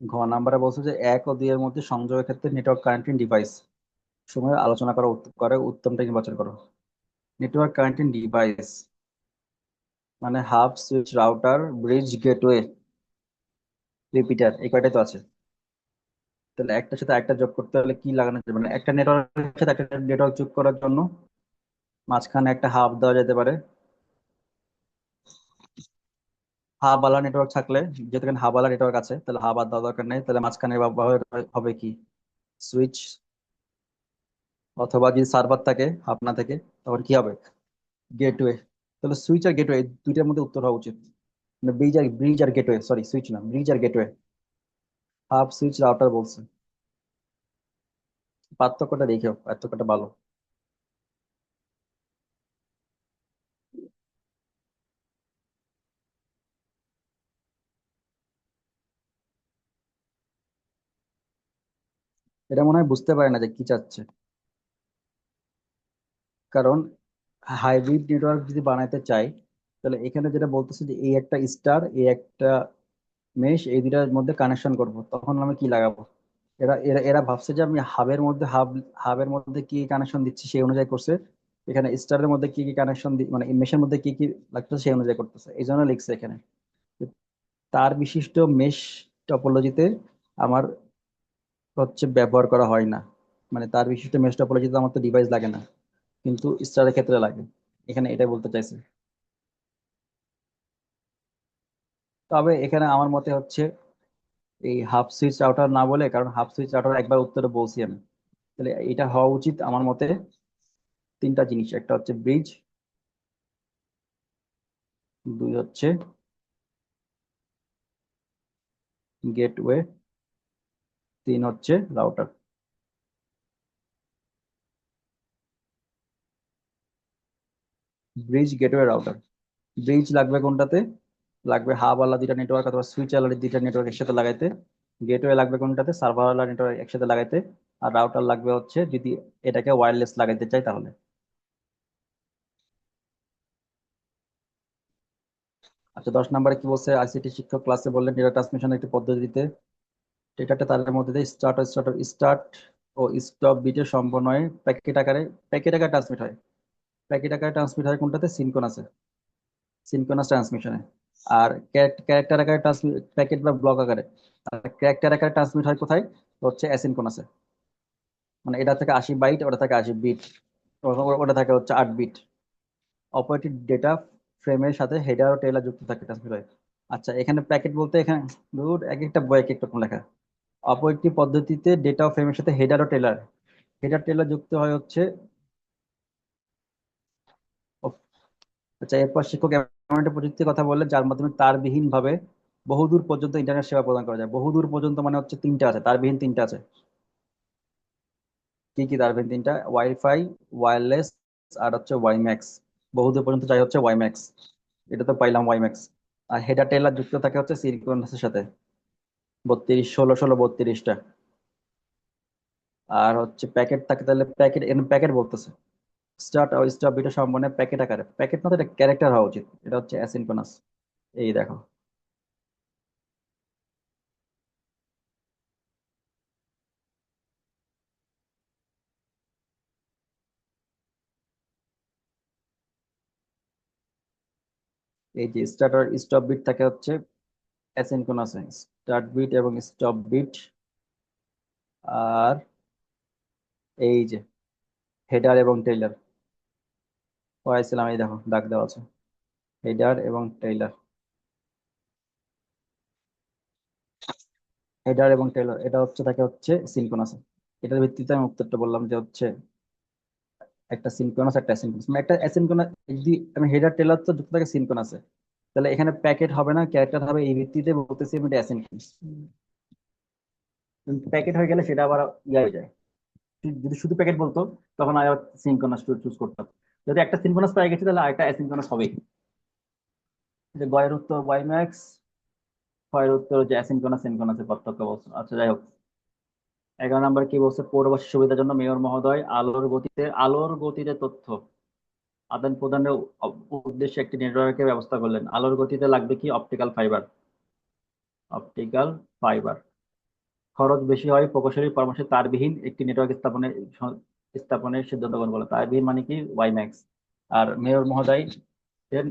ঘ নাম্বারে বলছে যে 1 ও 2 এর মধ্যে সংযোগের ক্ষেত্রে নেটওয়ার্ক কানেক্টিং ডিভাইস সময় আলোচনা করা করে উত্তমটা নির্বাচন করো। নেটওয়ার্ক কানেক্টিং ডিভাইস মানে hub switch router bridge gateway repeater, এই কয়টাই তো আছে। তাহলে একটার সাথে একটা যোগ করতে হলে কি লাগানো যাবে, মানে একটা নেটওয়ার্কের সাথে একটা নেটওয়ার্ক যোগ করার জন্য মাঝখানে একটা হাব দেওয়া যেতে পারে। হাব আলা নেটওয়ার্ক থাকলে, যেহেতু এখানে হাব আলা নেটওয়ার্ক আছে, তাহলে হাব আর দেওয়ার দরকার নেই, তাহলে মাঝখানে হবে কি সুইচ, অথবা যদি সার্ভার থাকে হাব না থেকে তখন কি হবে গেটওয়ে। তাহলে সুইচ আর গেটওয়ে দুইটার মধ্যে উত্তর হওয়া উচিত। মানে ব্রিজ আর গেটওয়ে, সরি সুইচ না, ব্রিজ আর গেটওয়ে। হাব সুইচ রাউটার বলছে, পার্থক্যটা দেখো, পার্থক্যটা ভালো। এটা মনে হয় বুঝতে পারে না যে কি চাচ্ছে। কারণ হাইব্রিড নেটওয়ার্ক যদি বানাইতে চাই, তাহলে এখানে যেটা বলতেছে যে এই একটা স্টার, এই একটা মেশ, এই দুটার মধ্যে কানেকশন করব, তখন আমি কি লাগাবো? এরা এরা এরা ভাবছে যে আমি হাবের মধ্যে কি কানেকশন দিচ্ছি সেই অনুযায়ী করছে। এখানে স্টারের মধ্যে কি কি কানেকশন মানে মেশের মধ্যে কি কি লাগতেছে সেই অনুযায়ী করতেছে, এই জন্য লিখছে এখানে। তার বিশিষ্ট মেশ টপোলজিতে আমার হচ্ছে ব্যবহার করা হয় না, মানে তার বিশিষ্ট মেশ টপোলজিতে আমার তো ডিভাইস লাগে না, কিন্তু স্টারের ক্ষেত্রে লাগে। এখানে এটাই বলতে চাইছে। তবে এখানে আমার মতে হচ্ছে এই হাফ সুইচ রাউটার না বলে, কারণ হাফ সুইচ রাউটার একবার উত্তরে বলছি আমি, তাহলে এটা হওয়া উচিত আমার মতে তিনটা জিনিস, একটা হচ্ছে ব্রিজ, দুই হচ্ছে গেটওয়ে, তিন হচ্ছে router. Bridge gateway router. Bridge লাগবে কোনটাতে? লাগবে হাব আলা দুইটা নেটওয়ার্ক অথবা সুইচ আলা দুইটা নেটওয়ার্ক একসাথে লাগাইতে। গেটওয়ে লাগবে কোনটাতে? সার্ভার আলা নেটওয়ার্ক একসাথে লাগাইতে। আর রাউটার লাগবে হচ্ছে যদি এটাকে ওয়্যারলেস লাগাইতে চাই তাহলে। আচ্ছা, 10 নম্বরে কি বলছে? আইসিটি শিক্ষক ক্লাসে বললেন ডেটা ট্রান্সমিশন একটি পদ্ধতিতে ডেটাটা তাদের মধ্যে দিয়ে স্টার্ট ও স্টপ বিটের সমন্বয়ে প্যাকেট আকারে ট্রান্সমিট হয়। প্যাকেট আকারে ট্রান্সমিট হয় কোনটাতে? সিনক্রোনাসে, সিনক্রোনাস ট্রান্সমিশনে। আর ক্যারেক্টার আকারে ট্রান্সমিট, প্যাকেট বা ব্লক আকারে। আর ক্যারেক্টার আকারে ট্রান্সমিট হয় কোথায়? তো হচ্ছে অ্যাসিনক্রোনাসে। মানে এটা থেকে 80 বাইট, ওটা থেকে 80 বিট, ওটা থাকে হচ্ছে 8 বিট। অপারেটিভ ডেটা ফ্রেমের সাথে হেডার ও টেইলার যুক্ত থাকে, ট্রান্সমিট হয়। আচ্ছা, এখানে প্যাকেট বলতে এখানে ধুর, এক একটা বই এক এক রকম লেখা। অপর একটি পদ্ধতিতে ডেটা ফ্রেমের সাথে হেডার ও টেলার, হেডার টেলার যুক্ত হয় হচ্ছে। ও, আচ্ছা, এরপর শিক্ষক এমন একটা প্রযুক্তির কথা বললেন যার মাধ্যমে তারবিহীন ভাবে বহুদূর পর্যন্ত ইন্টারনেট সেবা প্রদান করা যায়। বহুদূর পর্যন্ত মানে হচ্ছে তিনটা আছে, তারবিহীন তিনটা আছে। কি কি তারবিহীন তিনটা? ওয়াইফাই, ওয়্যারলেস, আর হচ্ছে ওয়াইম্যাক্স। বহুদূর পর্যন্ত চাই হচ্ছে ওয়াইম্যাক্স, এটা তো পাইলাম ওয়াইম্যাক্স। আর হেডার টেলার যুক্ত থাকে হচ্ছে সিরিকোনাসের সাথে, 16 16 32টা। আর হচ্ছে প্যাকেট থাকে, তাহলে প্যাকেট প্যাকেট বলতেছে স্টার্ট আর স্টপ বিটা সম্বন্ধে প্যাকেট আকারে, প্যাকেট না তো এটা ক্যারেক্টার হওয়া উচিত, এটা হচ্ছে অ্যাসিনক্রোনাস। এই দেখো, এই যে স্টার্ট আর স্টপ বিট থাকে হচ্ছে অ্যাসিনক্রোনাসে, স্টার্ট বিট এবং স্টপ বিট। আর এই যে হেডার এবং টেইলার পড়াইছিলাম, এই দেখো দাগ দেওয়া আছে, হেডার এবং টেইলার। হেডার এবং টেইলার এটা হচ্ছে থাকে হচ্ছে সিনক্রোনাসে। এটার ভিত্তিতে আমি উত্তরটা বললাম যে হচ্ছে একটা সিনক্রোনাস একটা অ্যাসিনক্রোনাস, মানে একটা অ্যাসিনক্রোনাস। যদি আমি হেডার টেইলার তো যুক্ত থাকে সিনক্রোনাসে, তাহলে এখানে প্যাকেট হবে না, ক্যারেক্টার হবে, এই ভিত্তিতে বলতেছি আমি এটা অ্যাসিনক্রোনাস। প্যাকেট হয়ে গেলে সেটা আবার ইয়ে হয়ে যায়। যদি শুধু প্যাকেট বলতো তখন আবার সিনক্রোনাস চুজ করতাম। যদি একটা সিনক্রোনাস পেয়ে গেছে তাহলে আরেকটা অ্যাসিনক্রোনাস হবেই। যে গয়ের উত্তর ওয়াই ম্যাক্স, ক্ষয়ের উত্তর যে অ্যাসিনক্রোনাস সিনক্রোনাসের পার্থক্য বলছে। আচ্ছা যাই হোক, 11 নম্বর কি বলছে? পৌরবাসী সুবিধার জন্য মেয়র মহোদয় আলোর গতিতে তথ্য আদান প্রদানের উদ্দেশ্যে একটি নেটওয়ার্কের ব্যবস্থা করলেন। আলোর গতিতে লাগবে কি? Optical fibre. Optical fibre. খরচ বেশি হয় প্রকৌশলী পরামর্শে তারবিহীন একটি নেটওয়ার্ক স্থাপনের সিদ্ধান্ত গ্রহণ করলো। তারবিহীন মানে কি? ওয়াইম্যাক্স। আর মেয়র মহোদয় এর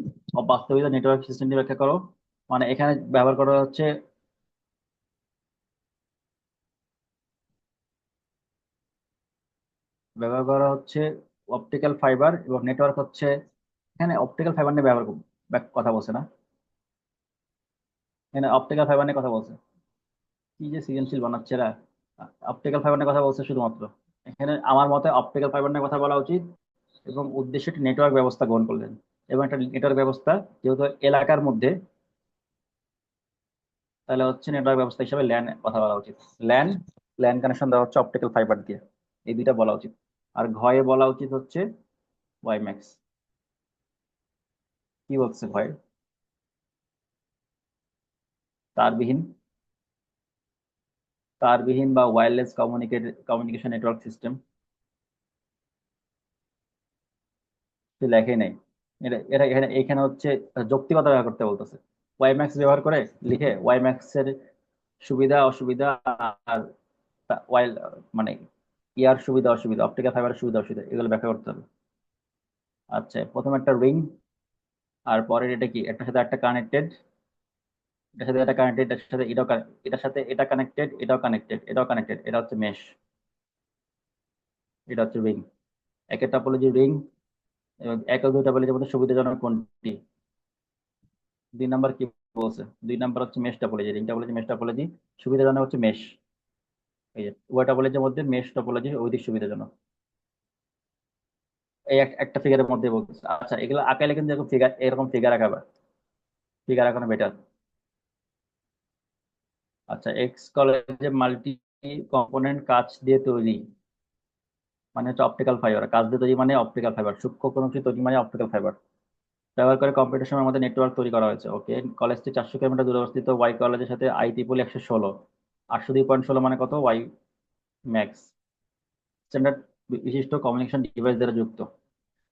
বাস্তবিক নেটওয়ার্ক সিস্টেমটি ব্যাখ্যা করো। মানে এখানে ব্যবহার করা হচ্ছে, অপটিক্যাল ফাইবার এবং নেটওয়ার্ক হচ্ছে, এখানে অপটিক্যাল ফাইবার নিয়ে কথা বলছে না, এখানে অপটিক্যাল ফাইবার নিয়ে কথা বলছে। কি যে সৃজনশীল বানাচ্ছে এরা! অপটিক্যাল ফাইবার নিয়ে কথা বলছে শুধুমাত্র। এখানে আমার মতে অপটিক্যাল ফাইবার নিয়ে কথা বলা উচিত এবং উদ্দেশ্যে একটি নেটওয়ার্ক ব্যবস্থা গ্রহণ করলেন। এবং একটা নেটওয়ার্ক ব্যবস্থা যেহেতু এলাকার মধ্যে, তাহলে হচ্ছে নেটওয়ার্ক ব্যবস্থা হিসেবে ল্যান কথা বলা উচিত। ল্যান ল্যান কানেকশন দেওয়া হচ্ছে অপটিক্যাল ফাইবার দিয়ে। এই দুইটা বলা উচিত। আর ঘয়ে বলা উচিত হচ্ছে ওয়াইম্যাক্স। কি বলছে ঘয়ে? তারবিহীন তারবিহীন বা ওয়্যারলেস কমিউনিকেশন নেটওয়ার্ক সিস্টেম। লেখে নাই। এটা এটা এখানে এখানে হচ্ছে যৌক্তিকতা ব্যবহার করতে বলতেছে। ওয়াইম্যাক্স ব্যবহার করে লিখে ওয়াইম্যাক্স এর সুবিধা অসুবিধা, আর ওয়াইল মানে ইয়ার সুবিধা অসুবিধা, অপটিক্যাল ফাইবারের সুবিধা অসুবিধা, এগুলো ব্যাখ্যা করতে হবে। আচ্ছা, প্রথম একটা রিং, আর পরের এটা কি? এটার সাথে একটা কানেক্টেড, এটার সাথে এটা কানেক্টেড, এটার সাথে এটাও এটার সাথে এটা কানেক্টেড, এটাও কানেক্টেড, এটাও কানেক্টেড, এটা হচ্ছে মেশ, এটা হচ্ছে রিং। একের টপোলজি রিং এবং এক ও দুই টপোলজির মধ্যে সুবিধাজনক কোনটি? 2 নাম্বার কি বলছে? 2 নাম্বার হচ্ছে mesh topology, ring topology, mesh topology. সুবিধাজনক হচ্ছে মেশ। এই যে উভয় টপোলজির মধ্যে মেশ টপোলজি অধিক সুবিধাজনক। এই একটা ফিগারের মধ্যে বলতেছে। আচ্ছা, এগুলো আঁকাইলে কিন্তু এরকম ফিগার, এরকম ফিগার আঁকাবা, ফিগার আঁকানো বেটার। আচ্ছা, এক্স কলেজে মাল্টি কম্পোনেন্ট কাঁচ দিয়ে তৈরি মানে হচ্ছে অপটিক্যাল ফাইবার। কাঁচ দিয়ে তৈরি মানে অপটিক্যাল ফাইবার। সূক্ষ্ম কোনো কিছু তৈরি মানে অপটিক্যাল ফাইবার। ব্যবহার করে কম্পিউটেশনের মধ্যে নেটওয়ার্ক তৈরি করা হয়েছে। ওকে, কলেজটি 400 কিলোমিটার দূরে অবস্থিত। ওয়াই কলেজের সাথে আই ট্রিপল 116, 802.16 মানে কত? WiMAX. স্ট্যান্ডার্ড বিশিষ্ট কমিউনিকেশন ডিভাইস দ্বারা যুক্ত।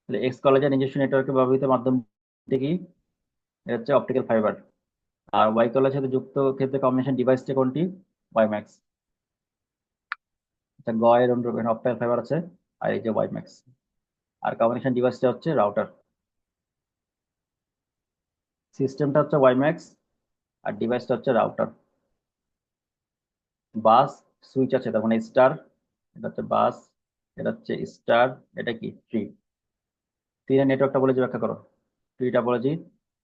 তাহলে এক্স কলেজের নিজস্ব নেটওয়ার্কে ব্যবহৃত মাধ্যমটি কি? এটা হচ্ছে অপটিক্যাল ফাইবার। আর ওয়াই কলেজের সাথে যুক্ত ক্ষেত্রে কমিউনিকেশন ডিভাইসটি কোনটি? WiMAX. আচ্ছা, গ এর অপটিক্যাল ফাইবার আছে, আর এই যে ওয়াই ম্যাক্স। আর কমিউনিকেশন ডিভাইসটা হচ্ছে রাউটার। সিস্টেমটা হচ্ছে ওয়াই ম্যাক্স, আর ডিভাইসটা হচ্ছে রাউটার। বাস সুইচ আছে, তার মানে স্টার। এটা হচ্ছে বাস, এটা হচ্ছে স্টার, এটা কি ট্রি। তিনের নেটওয়ার্ক টপোলজি ব্যাখ্যা করো। Tree topology.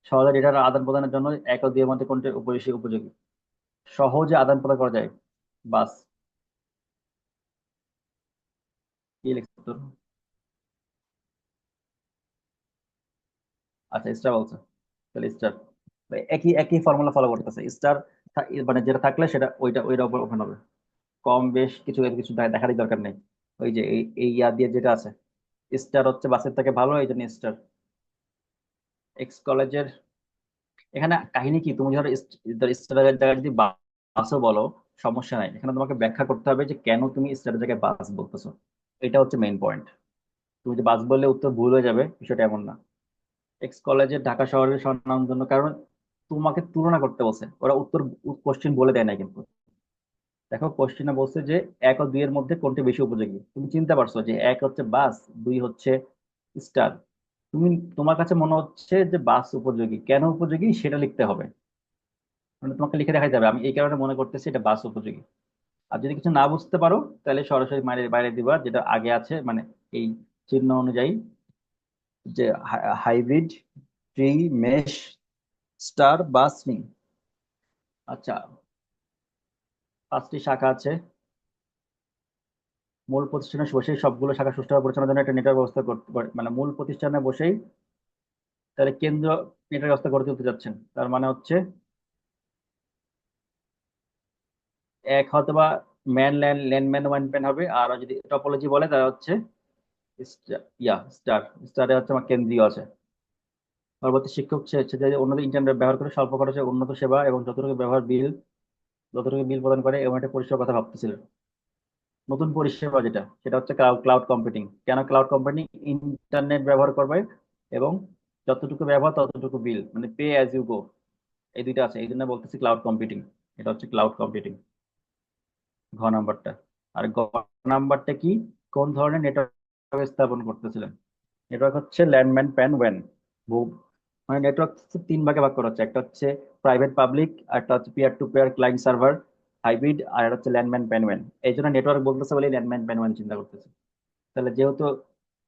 সহজে ডেটার আদান প্রদানের জন্য এক ও দুইয়ের মধ্যে কোনটি বেশি উপযোগী? সহজে আদান প্রদান করা যায়, বাস। কি লিখছো তো? আচ্ছা, স্টার বলছো, তাহলে স্টার। একই একই ফর্মুলা ফলো করতেছে। স্টার মানে যেটা থাকলে সেটা ওইটা উপর ওপেন হবে। কম বেশ কিছু এর কিছু দেখারই দরকার নেই। ওই যে এই এই ইয়া দিয়ে যেটা আছে, স্টার হচ্ছে বাসের থেকে ভালো, এই জন্য স্টার। এক্স কলেজের, এখানে কাহিনী কি? তুমি ধরো স্টারের জায়গায় যদি বাসও বলো, সমস্যা নাই। এখানে তোমাকে ব্যাখ্যা করতে হবে যে কেন তুমি স্টারের জায়গায় বাস বলতেছো। এটা হচ্ছে মেইন পয়েন্ট। তুমি যে বাস বললে উত্তর ভুল হয়ে যাবে, বিষয়টা এমন না। এক্স কলেজের ঢাকা শহরের স্বনামধন্য কারণ তোমাকে তুলনা করতে বলছে। ওরা উত্তর কোশ্চিন বলে দেয় না কিন্তু। দেখো, কোশ্চিনে বলছে যে এক ও দুইয়ের মধ্যে কোনটি বেশি উপযোগী। তুমি চিনতে পারছো যে এক হচ্ছে বাস, দুই হচ্ছে স্টার। তুমি, তোমার কাছে মনে হচ্ছে যে বাস উপযোগী, কেন উপযোগী সেটা লিখতে হবে। মানে তোমাকে লিখে দেখাই যাবে আমি এই কারণে মনে করতেছি এটা বাস উপযোগী। আর যদি কিছু না বুঝতে পারো তাহলে সরাসরি বাইরে বাইরে দিবা, যেটা আগে আছে মানে এই চিহ্ন অনুযায়ী, যে হাইব্রিড, ট্রি, মেশ, স্টার বা স্ট্রিং। আচ্ছা, 5টি শাখা আছে। মূল প্রতিষ্ঠানে বসেই সবগুলো শাখা সুষ্ঠুভাবে পরিচালনার জন্য একটা নেটওয়ার্ক ব্যবস্থা মানে মূল প্রতিষ্ঠানে বসেই তাহলে কেন্দ্র নেটওয়ার্ক ব্যবস্থা গড়ে তুলতে যাচ্ছেন। তার মানে হচ্ছে এক হয়তো বা ম্যান ল্যান্ড ল্যান্ডম্যান ওয়ান প্যান হবে। আর যদি টপোলজি বলে তাহলে হচ্ছে স্টার স্টারে হচ্ছে আমার কেন্দ্রীয় আছে। পরবর্তী শিক্ষক সে হচ্ছে যে উন্নত ইন্টারনেট ব্যবহার করে স্বল্প খরচে উন্নত সেবা এবং যতটুকু বিল প্রদান করে এমন একটা পরিষেবার কথা ভাবতেছিলেন। নতুন পরিষেবা যেটা সেটা হচ্ছে ক্লাউড ক্লাউড কম্পিউটিং। কেন ক্লাউড কম্পিউটিং? ইন্টারনেট ব্যবহার করবে এবং যতটুকু ব্যবহার ততটুকু বিল, মানে পে অ্যাজ ইউ গো, এই দুইটা আছে, এই জন্য বলতেছি ক্লাউড কম্পিউটিং। এটা হচ্ছে ক্লাউড কম্পিউটিং, ঘ নাম্বারটা। আর গ নাম্বারটা কি? কোন ধরনের নেটওয়ার্ক স্থাপন করতেছিলেন? নেটওয়ার্ক হচ্ছে ল্যান্ডম্যান প্যান ওয়্যান। মানে নেটওয়ার্ক তিন ভাগে ভাগ করা হচ্ছে, একটা হচ্ছে প্রাইভেট পাবলিক, একটা হচ্ছে peer to peer client server hybrid, আর একটা হচ্ছে ল্যান্ডম্যান প্যান ওয়্যান। এই জন্য নেটওয়ার্ক বলতেছে বলে ল্যান্ডম্যান প্যান ওয়্যান চিন্তা করতেছে। তাহলে যেহেতু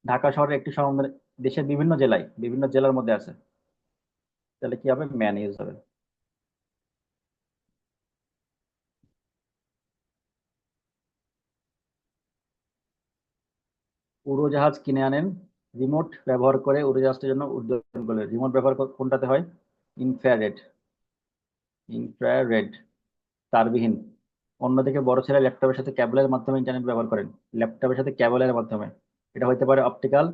ঢাকা শহরে একটি শহর দেশের বিভিন্ন জেলায় বিভিন্ন জেলার মধ্যে আছে, তাহলে কি হবে? ম্যান ইউজ হবে। উড়োজাহাজ কিনে আনেন, রিমোট ব্যবহার করে উড়োজাহাজটির জন্য উড্ডয়ন করলেন। রিমোট ব্যবহার কোনটাতে হয়? ইনফ্রারেড। ইনফ্রারেড, তারবিহীন। অন্যদিকে বড় ছেলে ল্যাপটপের সাথে ক্যাবলের মাধ্যমে ইন্টারনেট ব্যবহার করেন। ল্যাপটপের সাথে ক্যাবলের মাধ্যমে, এটা হতে পারে অপটিক্যাল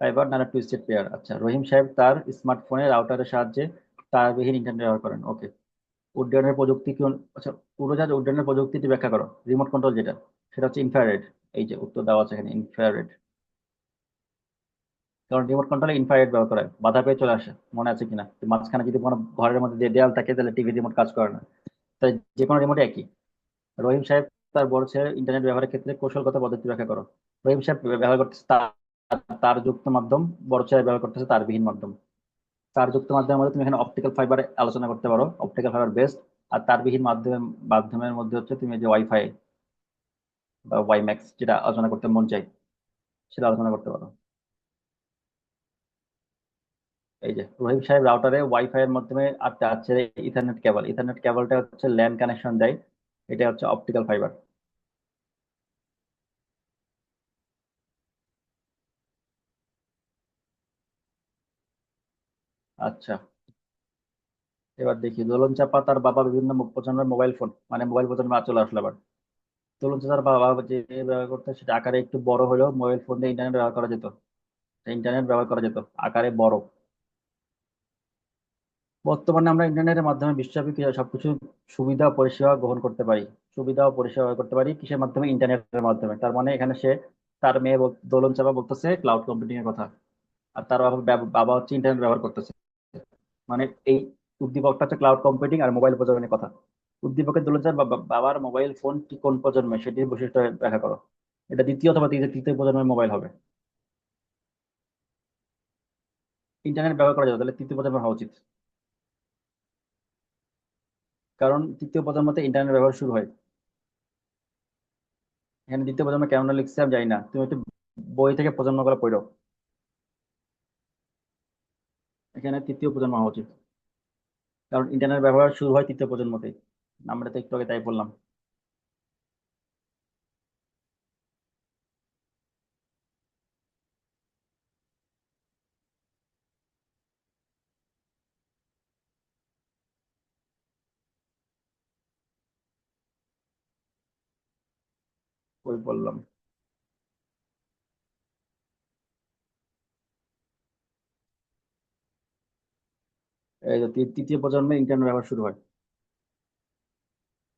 ফাইবার নানা টুইস্টেড পেয়ার। আচ্ছা, রহিম সাহেব তার স্মার্টফোনে রাউটারের সাহায্যে তারবিহীন ইন্টারনেট ব্যবহার করেন। ওকে। উড্ডয়নের প্রযুক্তি কি? আচ্ছা, উড়োজাহাজ উড্ডয়নের প্রযুক্তিটি ব্যাখ্যা করো। রিমোট কন্ট্রোল যেটা, সেটা হচ্ছে ইনফ্রারেড। এই যে উত্তর দেওয়া আছে এখানে, ইনফ্রারেড। কারণ রিমোট কন্ট্রোলে ইনফ্রারেড ব্যবহার করে বাধা পেয়ে চলে আসে, মনে আছে কিনা? তো মাঝখানে যদি কোনো ঘরের মধ্যে দেয়াল থাকে তাহলে টিভি রিমোট কাজ করে না। তাই যে কোনো রিমোট একই। রহিম সাহেব তার বড় ছেলের ইন্টারনেট ব্যবহারের ক্ষেত্রে কৌশলগত পদ্ধতি ব্যাখ্যা করো। রহিম সাহেব ব্যবহার করতেছে তার তার যুক্ত মাধ্যম, বড় ছেলে ব্যবহার করতেছে তার বিহীন মাধ্যম। তার যুক্ত মাধ্যমের মধ্যে তুমি এখানে অপটিক্যাল ফাইবারে আলোচনা করতে পারো, অপটিক্যাল ফাইবার বেস্ট। আর তার বিহীন মাধ্যমের মধ্যে হচ্ছে তুমি যে ওয়াইফাই বা ওয়াইম্যাক্স, যেটা আলোচনা করতে মন চাই সেটা আলোচনা করতে পারো। এই যে রহিম সাহেব রাউটারে ওয়াইফাই এর মাধ্যমে আর তার ছেড়ে ইথারনেট কেবল, ইথারনেট কেবলটা হচ্ছে ল্যান কানেকশন দেয়, এটা হচ্ছে অপটিক্যাল ফাইবার। আচ্ছা, এবার দেখি। দোলন চাপা তার বাবা বিভিন্ন প্রজন্মের মোবাইল ফোন, মানে মোবাইল প্রজন্ম আর চলে আসলো আবার। দোলন চাপার বাবা যে ব্যবহার করতে, সেটা আকারে একটু বড় হলেও মোবাইল ফোন দিয়ে ইন্টারনেট ব্যবহার করা যেত। ইন্টারনেট ব্যবহার করা যেত, আকারে বড়। বর্তমানে আমরা ইন্টারনেটের মাধ্যমে বিশ্বব্যাপী সবকিছু সুবিধা ও পরিষেবা গ্রহণ করতে পারি। সুবিধা ও পরিষেবা করতে পারি কিসের মাধ্যমে? ইন্টারনেটের মাধ্যমে। তার মানে এখানে সে, তার মেয়ে দোলন চাপা বলতেছে ক্লাউড কম্পিউটিং এর কথা। আর তার বাবা বাবা হচ্ছে ইন্টারনেট ব্যবহার করতেছে। মানে এই উদ্দীপকটা হচ্ছে ক্লাউড কম্পিউটিং আর মোবাইল প্রজন্মের কথা। উদ্দীপকের দোলন চাপা বাবার মোবাইল ফোন কোন প্রজন্মে, সেটির বৈশিষ্ট্য ব্যাখ্যা করো। এটা দ্বিতীয় অথবা তৃতীয় তৃতীয় প্রজন্মের মোবাইল হবে। ইন্টারনেট ব্যবহার করা যাবে, তাহলে তৃতীয় প্রজন্মের হওয়া উচিত। কারণ তৃতীয় প্রজন্মতে ইন্টারনেট ব্যবহার শুরু হয়। এখানে দ্বিতীয় প্রজন্ম কেন লিখছে আমি জানি না, তুমি একটু বই থেকে প্রজন্মগুলো পড়ো। এখানে তৃতীয় প্রজন্ম হওয়া উচিত, কারণ ইন্টারনেট ব্যবহার শুরু হয় তৃতীয় প্রজন্মতেই। আমরা তো একটু আগে তাই বললাম। ওই বললাম। এই যে তৃতীয় প্রজন্মে ইন্টারনেট ব্যবহার শুরু হয়।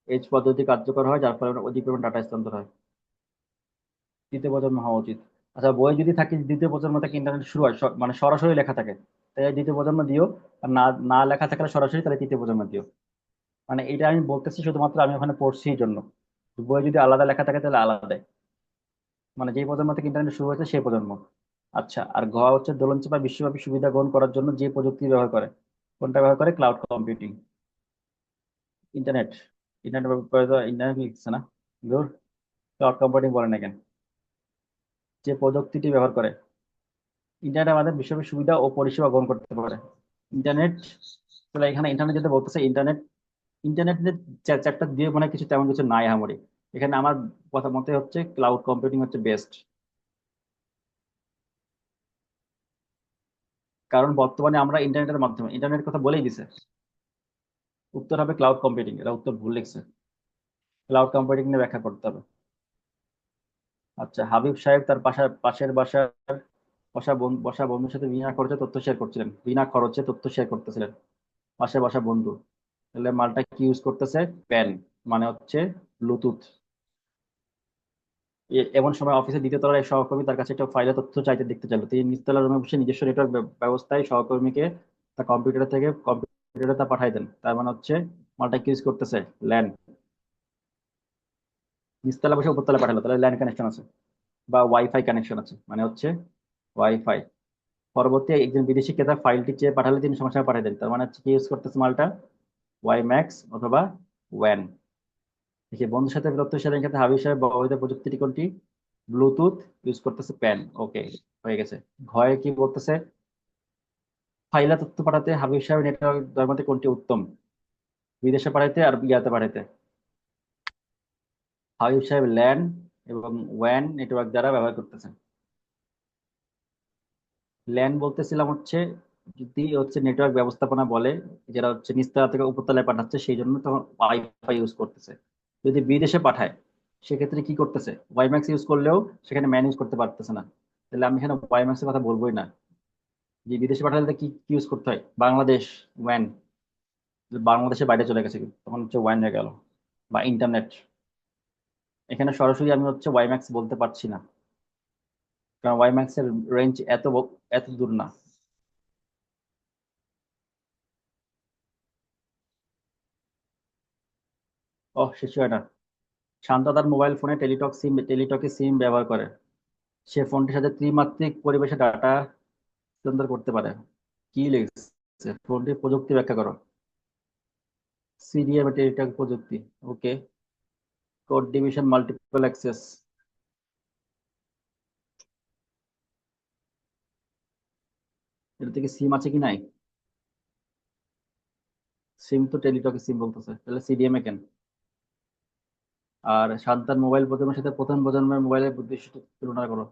এই পদ্ধতি কার্যকর হয় যার ফলে অধিক পরিমাণ ডাটা স্থানান্তর হয়। তৃতীয় প্রজন্ম হওয়া উচিত। আচ্ছা, বই যদি থাকে দ্বিতীয় প্রজন্ম থেকে ইন্টারনেট শুরু হয়, মানে সরাসরি লেখা থাকে, তাই দ্বিতীয় প্রজন্ম দিও। আর না, না লেখা থাকলে সরাসরি, তাহলে তৃতীয় প্রজন্ম দিও। মানে এটা আমি বলতেছি শুধুমাত্র আমি ওখানে পড়ছি এই জন্য। বই যদি আলাদা লেখা থাকে তাহলে আলাদা, মানে যে প্রজন্ম থেকে ইন্টারনেট শুরু হয়েছে সেই প্রজন্ম। আচ্ছা, আর ঘ হচ্ছে দোলন চাপা বিশ্বব্যাপী সুবিধা গ্রহণ করার জন্য যে প্রযুক্তি ব্যবহার করে, কোনটা ব্যবহার করে? Cloud computing. ইন্টারনেট, ইন্টারনেট ব্যবহার করে তো ইন্টারনেট লিখছে না? ধুর, ক্লাউড কম্পিউটিং বলে না কেন? যে প্রযুক্তিটি ব্যবহার করে ইন্টারনেট আমাদের বিশ্বব্যাপী সুবিধা ও পরিষেবা গ্রহণ করতে পারে। ইন্টারনেট, তাহলে এখানে ইন্টারনেট যেটা বলতেছে, ইন্টারনেট, ইন্টারনেট চ্যাপ্টার দিয়ে মানে কিছু তেমন কিছু নাই আমারই। এখানে আমার কথা মতে হচ্ছে ক্লাউড কম্পিউটিং হচ্ছে বেস্ট। কারণ বর্তমানে আমরা ইন্টারনেটের মাধ্যমে, ইন্টারনেট কথা বলেই দিছে, উত্তর হবে ক্লাউড কম্পিউটিং। এরা উত্তর ভুল লিখছে। ক্লাউড কম্পিউটিং নিয়ে ব্যাখ্যা করতে হবে। আচ্ছা, হাবিব সাহেব তার পাশের বাসার বসা বন্ধুর সাথে বিনা খরচে তথ্য শেয়ার করছিলেন, বিনা খরচে তথ্য শেয়ার করতেছিলেন পাশে বসা বন্ধু। তাহলে মালটা কি ইউজ করতেছে? প্যান, মানে হচ্ছে ব্লুটুথ। এমন সময় অফিসের দ্বিতীয় তলার এক সহকর্মী তার কাছে একটা ফাইলের তথ্য চাইতে দেখতে চাইলো। তিনি নিচতলার রুমে বসে নিজস্ব নেটওয়ার্ক ব্যবস্থায় সহকর্মীকে তার কম্পিউটার থেকে কম্পিউটারে তা পাঠাই দেন। তার মানে হচ্ছে মালটা কি ইউজ করতেছে? ল্যান। নিচতলা বসে উপরতলা পাঠালো, তাহলে ল্যান কানেকশন আছে বা ওয়াইফাই কানেকশন আছে, মানে হচ্ছে ওয়াইফাই। পরবর্তী একজন বিদেশি ক্রেতা ফাইলটি চেয়ে পাঠালে তিনি সঙ্গে সঙ্গে পাঠিয়ে দেন, তার মানে হচ্ছে কি ইউজ করতেছে মালটা? ওয়াই ম্যাক্স অথবা ওয়ান। দেখি, বন্ধুর সাথে তথ্য শেয়ারের ক্ষেত্রে হাবিব সাহেব ব্যবহৃত প্রযুক্তিটি কোনটি? ব্লুটুথ ইউজ করতেছে, প্যান। ওকে, হয়ে গেছে। ঘয়ে কি বলতেছে? ফাইলা তথ্য পাঠাতে হাবিব সাহেব নেটওয়ার্ক দয়ের মধ্যে কোনটি উত্তম? বিদেশে পাঠাইতে আর ইয়াতে পাঠাইতে? হাবিব সাহেব ল্যান এবং ওয়ান নেটওয়ার্ক দ্বারা ব্যবহার করতেছেন। ল্যান বলতেছিলাম হচ্ছে যদি হচ্ছে নেটওয়ার্ক ব্যবস্থাপনা বলে, যেটা হচ্ছে নিচতলা থেকে উপরতলায় পাঠাচ্ছে, সেই জন্য তখন ওয়াইফাই ইউজ করতেছে। যদি বিদেশে পাঠায় সেক্ষেত্রে কি করতেছে? ওয়াইম্যাক্স ইউজ করলেও সেখানে ম্যান ইউজ করতে পারতেছে না। তাহলে আমি এখানে ওয়াইম্যাক্স এর কথা বলবোই না। যে বিদেশে পাঠালে কি ইউজ করতে হয়? বাংলাদেশ ওয়ান। বাংলাদেশের বাইরে চলে গেছে তখন হচ্ছে ওয়ান হয়ে গেল, বা ইন্টারনেট। এখানে সরাসরি আমি হচ্ছে ওয়াইম্যাক্স বলতে পারছি না, কারণ ওয়াইম্যাক্স এর রেঞ্জ এত দূর না। ও, শেষ হয় না। শান্তা তার মোবাইল ফোনে টেলিটকে সিম ব্যবহার করে। সে ফোনটির সাথে ত্রিমাত্রিক পরিবেশে ডাটা স্থানান্তর করতে পারে। কি লিখছে? ফোনটির প্রযুক্তি ব্যাখ্যা করো। সিডিএম টেলিটক প্রযুক্তি। Okay. Code division multiple access. এটা থেকে সিম আছে কি নাই? সিম তো টেলিটকে সিম বলতেছে, তাহলে সিডিএম এ কেন? আর শান্তার মোবাইল প্রজন্মের সাথে প্রথম প্রজন্মের মোবাইলের বৈশিষ্ট্য তুলনা করো।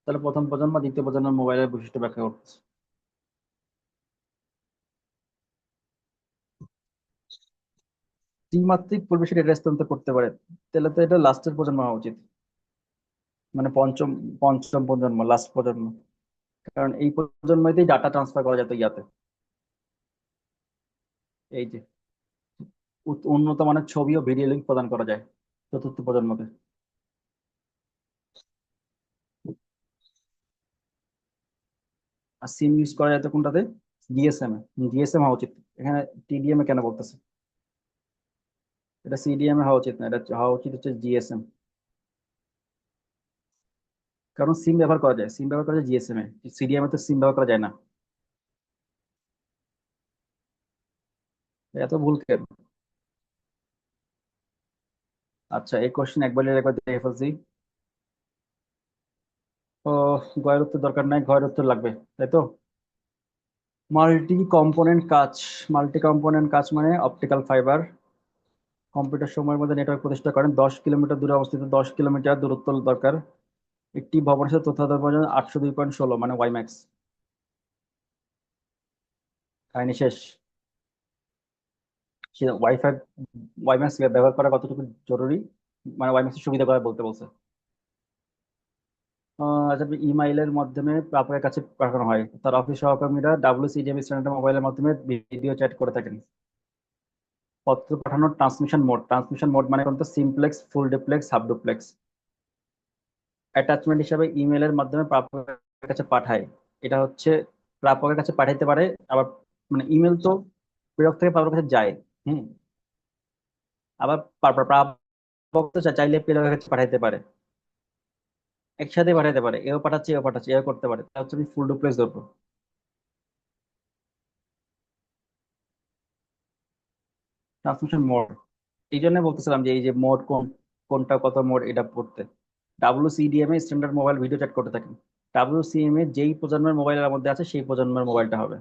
তাহলে প্রথম প্রজন্ম দ্বিতীয় প্রজন্মের মোবাইলের বৈশিষ্ট্য ব্যাখ্যা করতেছে। ত্রিমাত্রিক পরিবেশে ডেটা স্থানান্তর করতে পারে, তাহলে তো এটা লাস্টের প্রজন্ম হওয়া উচিত। মানে পঞ্চম পঞ্চম প্রজন্ম, লাস্ট প্রজন্ম। কারণ এই প্রজন্মতেই ডাটা ট্রান্সফার করা যেত ইয়াতে। এই যে উন্নত মানের ছবি ও ভিডিও লিঙ্ক প্রদান করা যায় চতুর্থ প্রজন্মতে। আর সিম ইউজ করা যেত কোনটাতে? ডিএসএম এ। ডিএসএম হওয়া উচিত এখানে। টিডিএম এ কেন বলতেছে? এটা সিডিএম এ হওয়া উচিত না, এটা হওয়া উচিত হচ্ছে জিএসএম। কারণ সিম ব্যবহার করা যায়, সিম ব্যবহার করা যায় জিএসএম এ। সিডিএম এ তো সিম ব্যবহার করা যায় না। এত ভুল কেন? আচ্ছা, এই কোশ্চেন একবার একবার দেখে ফেলছি। ও, গয়ের উত্তর দরকার নাই, ঘয়ের উত্তর লাগবে, তাই তো? মাল্টি কম্পোনেন্ট কাজ। মাল্টি কম্পোনেন্ট কাজ মানে অপটিক্যাল ফাইবার কম্পিউটার সময়ের মধ্যে নেটওয়ার্ক প্রতিষ্ঠা করেন। 10 কিলোমিটার দূরে অবস্থিত 10 কিলোমিটার দূরত্ব দরকার একটি ভবনের সাথে তথ্য আদান প্রদান 802.16 মানে ওয়াইম্যাক্স। কাহিনী শেষ। সে ওয়াইফাই ওয়াইম্যাক্স ব্যবহার করা কতটুকু জরুরি, মানে ওয়াইম্যাক্সের সুবিধা কথা বলতে বলছে। আচ্ছা, ইমেইলের মাধ্যমে প্রাপকের কাছে পাঠানো হয়। তার অফিস সহকর্মীরা ডাব্লিউসিডিএম স্ট্যান্ডার্ড মোবাইলের মাধ্যমে ভিডিও চ্যাট করে থাকেন। পত্র পাঠানোর ট্রান্সমিশন মোড মানে কোনটা? Simplex, full duplex, half duplex. Attachment হিসাবে ইমেলের মাধ্যমে প্রাপকের কাছে পাঠায়। এটা হচ্ছে প্রাপকের কাছে পাঠাইতে পারে। আবার মানে ইমেল তো প্রেরক থেকে প্রাপকের কাছে যায়। হুম। আবার প্রাপক তো চাইলে প্রেরকের কাছে পাঠাইতে পারে, একসাথে পাঠাইতে পারে। এও পাঠাচ্ছে এও পাঠাচ্ছে, এও করতে পারে। তা হচ্ছে আমি ফুল ডুপ্লেক্স ধরবো। Transmission mode. এই জন্য বলতেছিলাম যে এই যে মোড কোনটা কত মোড এটা পড়তে। ডাব্লিউসিডিএম এ স্ট্যান্ডার্ড মোবাইল ভিডিও চ্যাট করতে থাকেন। ডাব্লিউসিএম এ যেই প্রজন্মের মোবাইলের মধ্যে আছে সেই প্রজন্মের মোবাইলটা হবে।